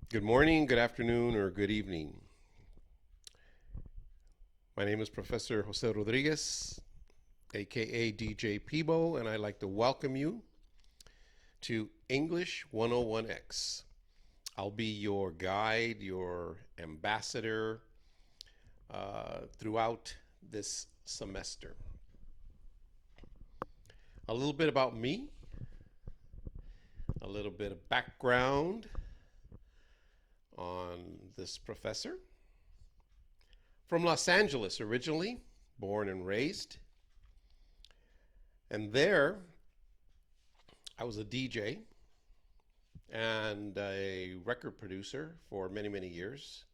Good morning, good afternoon, or good evening. My name is Professor Jose Rodriguez, aka DJ Peebo, and I'd like to welcome you to English 101X. I'll be your guide, your ambassador throughout this semester. A little bit about me, a little bit of background on this professor. From Los Angeles originally, born and raised. And there, I was a DJ and a record producer for many, many years.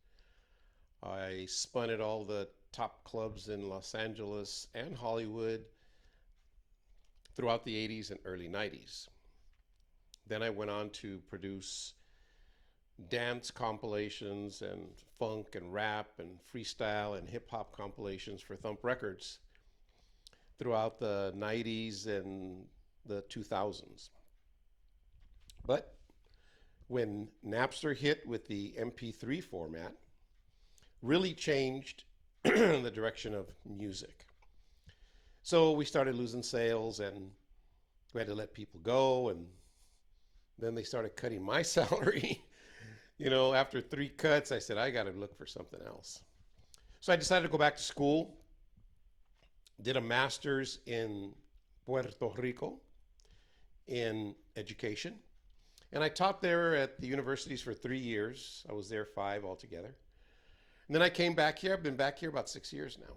I spun at all the top clubs in Los Angeles and Hollywood throughout the 80s and early 90s. Then I went on to produce dance compilations and funk and rap and freestyle and hip hop compilations for Thump Records throughout the 90s and the 2000s. But when Napster hit with the MP3 format, really changed the direction of music. So we started losing sales and we had to let people go, and then they started cutting my salary. After 3 cuts, I said, I got to look for something else. So I decided to go back to school, did a master's in Puerto Rico in education. And I taught there at the universities for 3 years. I was there 5 altogether. And then I came back here. I've been back here about 6 years now,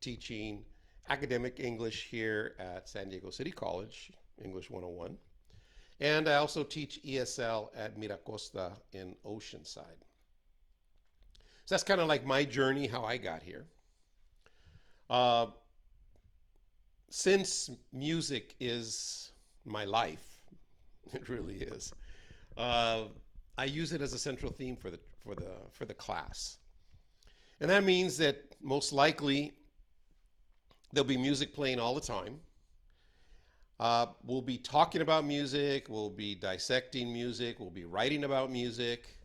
teaching academic English here at San Diego City College, English 101. And I also teach ESL at Miracosta in Oceanside. So that's kind of like my journey, how I got here. Uh, since music is my life, it really is. Uh, I use it as a central theme for the class, and that means that most likely there'll be music playing all the time. We'll be talking about music. We'll be dissecting music. We'll be writing about music,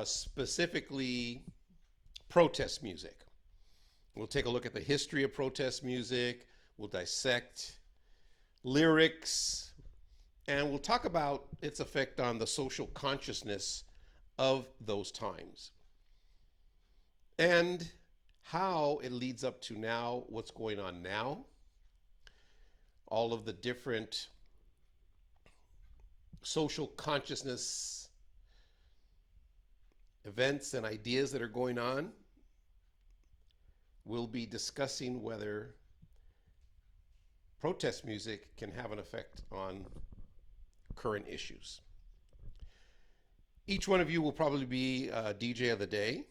specifically protest music. We'll take a look at the history of protest music. We'll dissect lyrics, and we'll talk about its effect on the social consciousness of those times and how it leads up to now, what's going on now, all of the different social consciousness events and ideas that are going on. We'll be discussing whether protest music can have an effect on current issues. Each one of you will probably be a DJ of the day.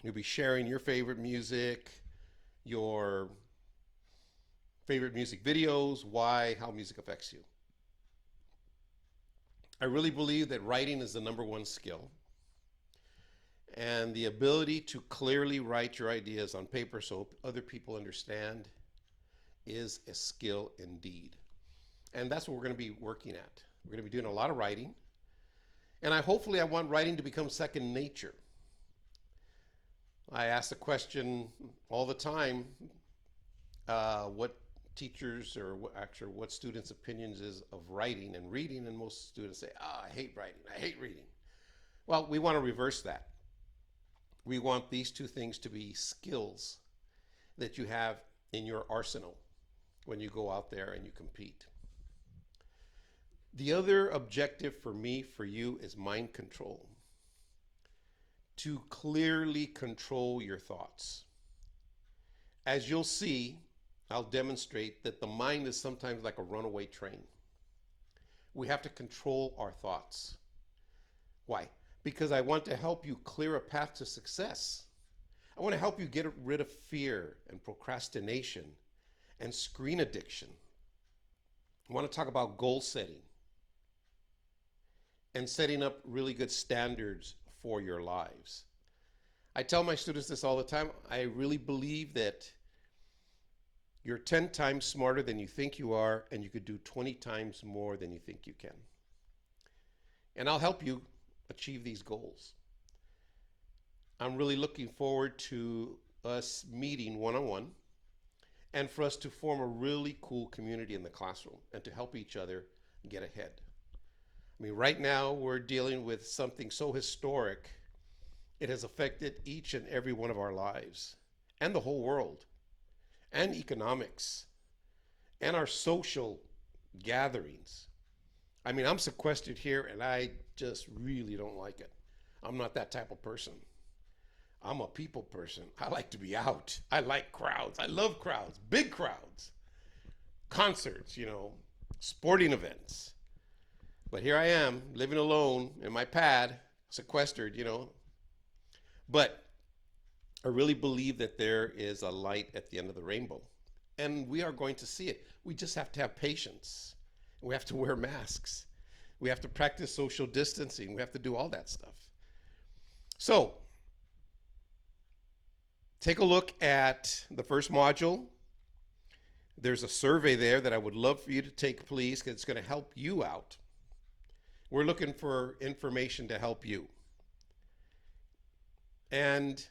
You'll be sharing your favorite music, your favorite music videos, why, how music affects you. I really believe that writing is the number one skill. And the ability to clearly write your ideas on paper so other people understand is a skill indeed. And that's what we're going to be working at. We're going to be doing a lot of writing. And I want writing to become second nature. I ask the question all the time, what teachers or what students' opinions is of writing and reading, and most students say, I hate writing, I hate reading. Well, we want to reverse that. We want these two things to be skills that you have in your arsenal when you go out there and you compete. The other objective for me, for you, is mind control. To clearly control your thoughts. As you'll see, I'll demonstrate that the mind is sometimes like a runaway train. We have to control our thoughts. Why? Because I want to help you clear a path to success. I want to help you get rid of fear and procrastination and screen addiction. I want to talk about goal setting and setting up really good standards for your lives. I tell my students this all the time. I really believe that you're 10 times smarter than you think you are, and you could do 20 times more than you think you can. and I'll help you achieve these goals. I'm really looking forward to us meeting one-on-one and for us to form a really cool community in the classroom and to help each other get ahead. I mean, right now we're dealing with something so historic. It has affected each and every one of our lives and the whole world and economics and our social gatherings. I mean, I'm sequestered here and I just really don't like it. I'm not that type of person. I'm a people person. I like to be out. I like crowds. I love crowds, big crowds, concerts, sporting events. But here I am living alone in my pad, sequestered, But I really believe that there is a light at the end of the rainbow. And we are going to see it. We just have to have patience. We have to wear masks. We have to practice social distancing. We have to do all that stuff. So, take a look at the first module. There's a survey there that I would love for you to take, please, because it's going to help you out. We're looking for information to help you. And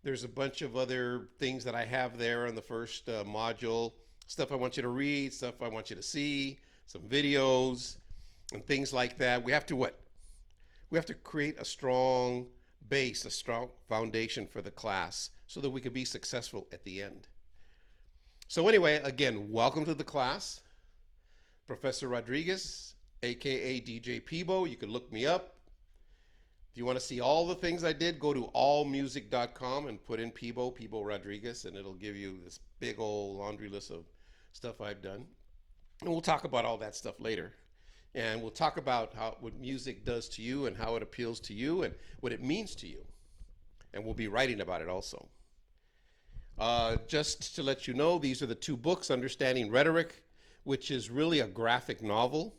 there's a bunch of other things that I have there on the first module. Stuff I want you to read, stuff I want you to see, some videos, and things like that. We have to what? We have to create a strong base, a strong foundation for the class so that we can be successful at the end. So anyway, again, welcome to the class. Professor Rodriguez, aka DJ Peebo. You can look me up. If you want to see all the things I did, go to allmusic.com and put in Peebo Rodriguez, and it'll give you this big old laundry list of stuff I've done. And we'll talk about all that stuff later. And we'll talk about what music does to you and how it appeals to you and what it means to you. And we'll be writing about it also. Just to let you know, these are the two books, Understanding Rhetoric, which is really a graphic novel.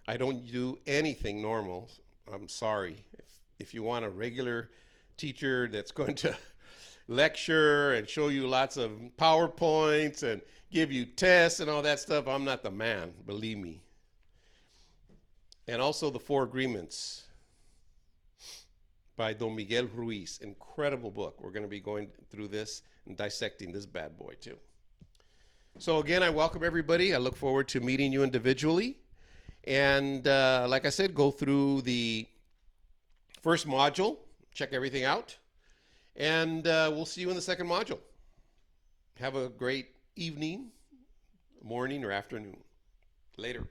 I don't do anything normal. I'm sorry. If you want a regular teacher that's going to lecture and show you lots of PowerPoints and give you tests and all that stuff, I'm not the man, believe me. And also the Four Agreements by Don Miguel Ruiz. Incredible book. We're going to be going through this and dissecting this bad boy too. So again, I welcome everybody. I look forward to meeting you individually. And like I said, go through the first module, check everything out, and we'll see you in the second module. Have a great evening, morning, or afternoon. Later.